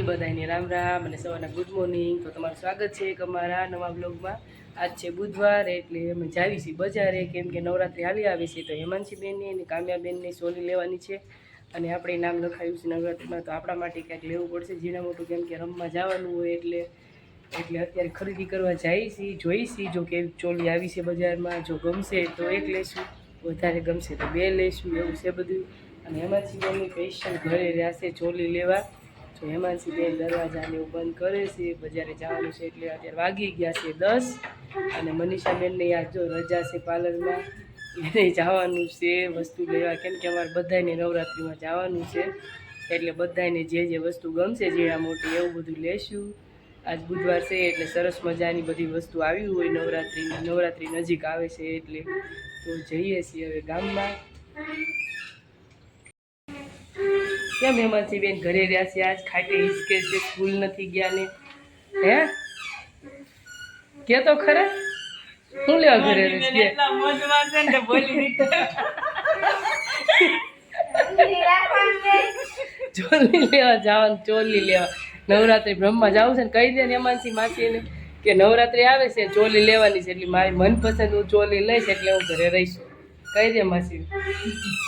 બધાને રામ રામ અને સવારના ગુડ મોર્નિંગ। તો તમારું સ્વાગત છે એક અમારા નવા બ્લોગમાં। આજ છે બુધવાર એટલે અમે જાવી છીએ બજારે, કેમ કે નવરાત્રિ હાલી આવી છે। તો હેમાંશીબેનની અને કામ્યાબેનની સોલી લેવાની છે અને આપણે નામ લખાવ્યું છે નવરાત્રિમાં, તો આપણા માટે ક્યાંક લેવું પડશે ઝીણા મોટું, કેમ કે રમવા જવાનું હોય એટલે અત્યારે ખરીદી કરવા જઈએ છીએ, જોઈશી જો કેવી ચોલી આવી છે બજારમાં। જો ગમશે તો એક લેશું, વધારે ગમશે તો બે લેશું, એવું છે બધું। અને હેમાંશીબેનની સ્પેશિયલ ઘરે રહેશે ચોલી લેવા। તો હેમાંશીબેન દરવાજાને એવું બંધ કરે છે, બજારે જવાનું છે એટલે અત્યારે વાગી ગયા છે 10। અને મનીષાબેનને યાદ જો રજા છે પાર્લરમાં, એને જવાનું છે વસ્તુ લેવા, કેમ કે અમારે બધાને નવરાત્રિમાં જવાનું છે એટલે બધાને જે વસ્તુ ગમશે ઝીણા મોટી એવું બધું લેશું। આજ બુધવાર છે એટલે સરસ મજાની બધી વસ્તુ આવી હોય નવરાત્રિ નજીક આવે છે એટલે। તો જઈએ છીએ હવે ગામમાં। કેમ હેમાંશીબેન ઘરે રહ્યા છે આજ? ખાટે હિસકે છે, સ્કૂલ નથી ગયા ને? હે કે તો ખરા શું લેવા ઘરે રહેશે? ચોલી લેવા જવાનું, ચોલી લેવા નવરાત્રિ બ્રહ્મા જવું છે ને કહી દે ને હેમાંશી માસીને કે નવરાત્રિ આવે છે ચોલી લેવાની છે, એટલે મારી મનપસંદ હું ચોલી લઈશ એટલે હું ઘરે રહીશ। કહી દે માસી।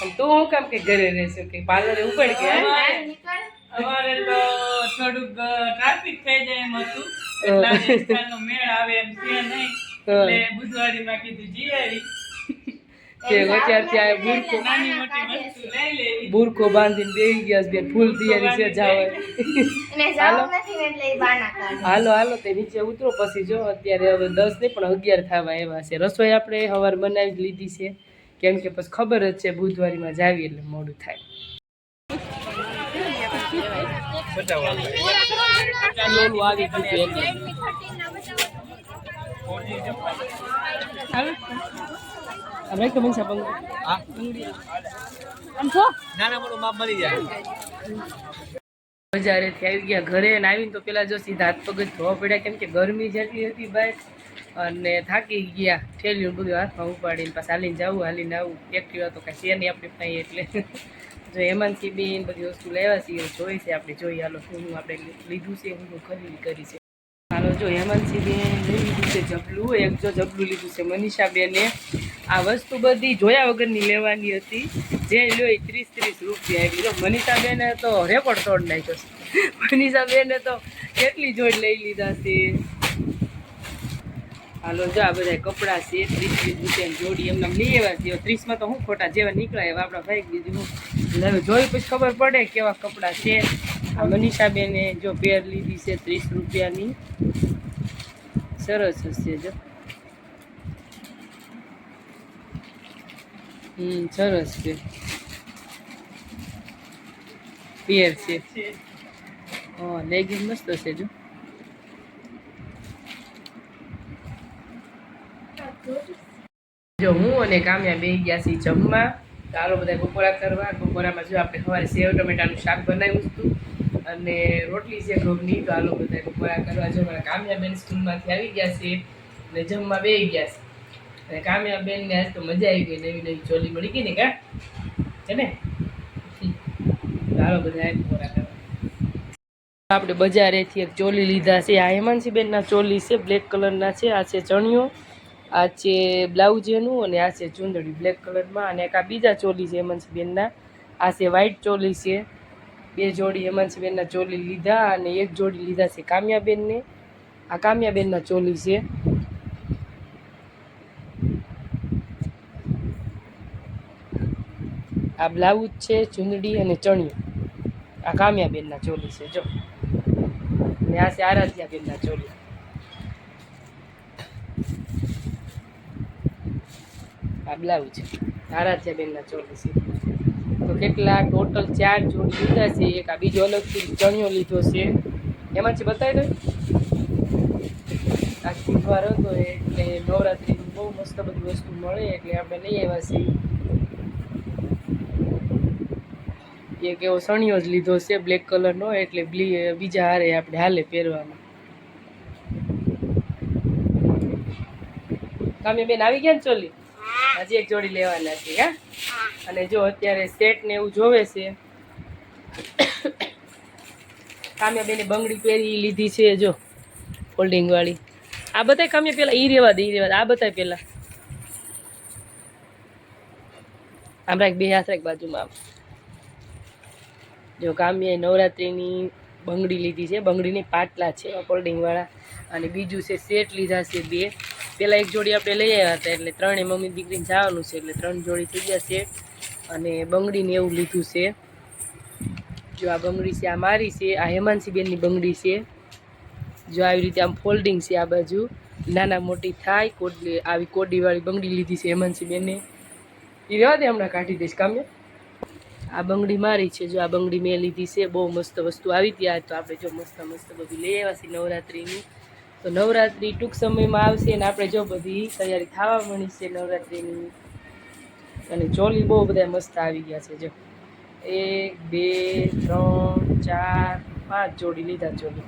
અને તું શું કામ કે ઘરે રહેશે કે પાર્લરે ઉપડ કે? અમારે તો થોડુંક ટ્રાફિક થઈ જાય એમ હતું, એટલે આજકાલનો મેળ આવે એમ છે નહીં, એટલે બુધવારીમાં કીધું જી આવી કે અત્યારથી આ બુરખો નાની મોટી વસ્તુ લઈ લેવી। બુરખો બાંધીને બેસી ગયા છે, ફૂલ તૈયારી છે જવાની। હાલો હાલો તે નીચે ઉતરો પછી જો અત્યારે હવે 10 નહીં પણ 11 થવા આવ્યા છે। રસોઈ આપણે સવાર બનાવી લીધી છે, કેમ કે પછી ખબર જ છે બુધવારીમાં જાવી એટલે મોડું થાય। બજારેથી આવી ગયા ઘરે, અને આવીને તો પેલા જો સીધા હાથ પગ જ ધોવા પડ્યા, કેમ કે ગરમી જેટલી હતી ભાઈ, અને થાકી ગયા। ઠેલ્યું બધું હાથમાં ઉપાડીને પાછા હાલીને જવું હાલીને આવું, એક્ટિવા તો કાંઈ છે નહીં આપણી પાસે એટલે જો હેમાંશીબેન બધી વસ્તુ લેવા છીએ, જોઈ છે આપણે, જોઈએ હાલો શું આપણે લીધું છે, હું ખરીદી કરી છે। હાલો જો હેમાંશીબેન લઈ લીધું છે જબલું, એક જો જબલું લીધું છે મનીષાબેને। આ વસ્તુ બધી જોયા વગરની લેવાની હતી, જે લ્યો 30 રૂપિયા આવી। જો મનીષાબેને તો રેકોર્ડ તોડ નાખ્યો છે, મનીષાબેને તો કેટલી જોડ લઈ લીધા છે। હાલો જો આ બધા કપડાં છે 30 રૂપિયાની જોડી, એમને લઈ આવ્યા છે। 30માં તો હું ખોટા જેવા નીકળાય હવે આપણા ભાઈ, બીજું હું હવે જોઈ પછી ખબર પડે કેવા કપડાં છે। આ મનીષાબેને જો પેર લીધી છે 30 રૂપિયાની, સરસ હશે જો, સરસ છે પેર છે। હા લેગિંગ મસ્ત છે જો। જો હું અને કામ્યા બે ગયા છીએ જમવા, ચાલો બધા બપોરા કરવા। બપોરામાં જો આપણે સવારે સેવ ટમેટાનું શાક બનાવ્યું હતું અને રોટલી છે ઘઉંની, તો હાલો બધા બપોરા કરવા। જો મારા કામ્યાબેન સ્કૂલમાંથી આવી ગયા છે અને જમવા બેસી ગયા છે, અને કામ્યાબેનને આજ તો મજા આવી ગઈ, નવી નવી ચોલી મળી ગઈ ને કા છે ને? ચાલો બધા બપોરા કરવા। આપણે બજારેથી એક ચોલી લીધા છે, આ હેમાંશીબેનના ચોલી છે, બ્લેક કલરના છે। આ છે ચણિયો, આ છે બ્લાઉઝ એનું, અને આ છે ચુંદડી બ્લેક કલરમાં, અને એક આ બીજા ચોલી છે હેમાંશીબેનના, આ છે વ્હાઈટ ચોલી છે। બે જોડી હેમાંશીબેનના ચોલી લીધા, અને એક જોડી લીધા છે કામ્યાબેનને। આ કામ્યાબેનના ચોલી છે। આ બ્લાઉઝ છે, ચુંદડી અને ચણિયો, આ કામ્યાબેનના ચોલી છે જો, અને આ છે આરાધ્યાબેનના ચોલી। આ બ્લાઉઝ આરાધ્યાબેનના ચોલી છે। તો કેટલા ટોટલ 4 જોડી લીધા છે, એક આ બીજો અલગથી ચણિયો લીધો છે। એમાંથી બતાવી દો, આ બુધવાર હતો એટલે નવરાત્રિનું બહુ મસ્ત બધી વસ્તુ મળે એટલે આપણે લઈ આવ્યા છીએ। એક એવો સણિયો જ લીધો છે બ્લેક કલરનો, એટલે બીજા હારે આપણે હાલે પહેરવામાં। કામ્યાબેન આવી ગયા ને ચોલી? હજી એક જોડી લેવાના છે હા। અને જો અત્યારે સેટ ને એવું જોવે છે કામ્યા બેને બંગડી પહેરી લીધી છે જો ફોલ્ડિંગ વાળી. આ બતાય કામ્યા પેલા ઈ રેવા દે આ બતાય પેલા. આમ રાખ બે હાથ રાખ બાજુમાં આમ. જો કામ્યાએ નવરાત્રિની બંગડી લીધી છે, બંગડીની પાટલા છે ફોલ્ડિંગ વાળા, અને બીજું છે સેટ લીધા છે 2. પેલા એક જોડી આપણે લઈ આવ્યા હતા એટલે 3 મમ્મી દીકરીને જવાનું છે એટલે 3 જોડી થઈ ગયા છે. અને બંગડીને એવું લીધું છે. જો આ બંગડી છે, આ મારી છે, આ હેમાંશી બેનની બંગડી છે. જો આવી રીતે આમ ફોલ્ડિંગ છે, આ બાજુ નાના મોટી થાય આવી કોડીવાળી બંગડી લીધી છે હેમાંશી બેને. એ રહેવા દે હમણાં કાઢી દઈશ કામ્ય. આ બંગડી મારી છે, જો આ બંગડી મેં લીધી છે. બહુ મસ્ત વસ્તુ આવી ત્યાં તો આપણે જો મસ્ત બધું લઈ આવ્યા છીએ નવરાત્રિની. તો નવરાત્રિ ટૂંક સમયમાં આવશે અને આપણે જો બધી તૈયારી થવા મળી છે નવરાત્રિની. અને ચોલી બહુ બધા મસ્ત આવી ગયા છે જો 1 2 3 4 5 જોડી લીધા ચોલી.